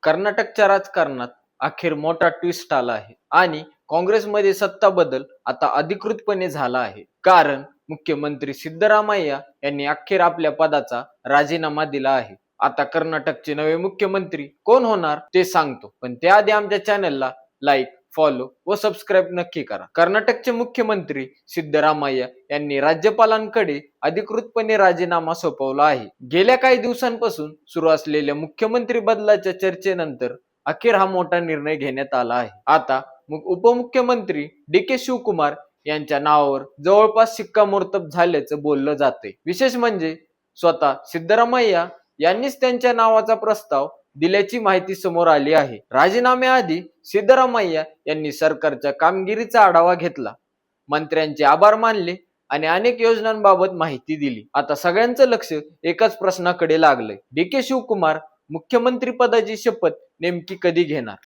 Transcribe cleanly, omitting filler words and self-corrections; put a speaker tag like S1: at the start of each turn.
S1: कर्नाटकच्या राजकारणात अखेर मोठा ट्विस्ट आला आहे आणि काँग्रेसमध्ये सत्ता बदल आता अधिकृतपणे झाला आहे. कारण मुख्यमंत्री सिद्धरामय्या यांनी अखेर आपल्या पदाचा राजीनामा दिला आहे. आता कर्नाटकचे नवे मुख्यमंत्री कोण होणार ते सांगतो, पण त्याआधी आमच्या चॅनलला लाईक, फॉलो व सबस्क्राईब नक्की करा. कर्नाटकचे मुख्यमंत्री सिद्धरामय्या यांनी राज्यपालांकडे अधिकृतपणे राजीनामा सोपवला आहे. गेल्या काही दिवसांपासून सुरू असलेल्या मुख्यमंत्री बदलाच्या चर्चेनंतर अखेर हा मोठा निर्णय घेण्यात आला आहे. आता उपमुख्यमंत्री डी.के. शिवकुमार यांच्या नावावर जवळपास शिक्कामोर्तब झाल्याचं बोललं जाते. विशेष म्हणजे स्वतः सिद्धरामय्या यांनीच त्यांच्या नावाचा प्रस्ताव दिल्याची माहिती समोर आली आहे. राजीनाम्याआधी सिद्धरामय्या यांनी सरकारच्या कामगिरीचा आढावा घेतला, मंत्र्यांचे आभार मानले आणि अनेक योजनांबाबत माहिती दिली. आता सगळ्यांचं लक्ष एकाच प्रश्नाकडे लागलंय. डी.के. शिवकुमार मुख्यमंत्री पदाची शपथ नेमकी कधी घेणार?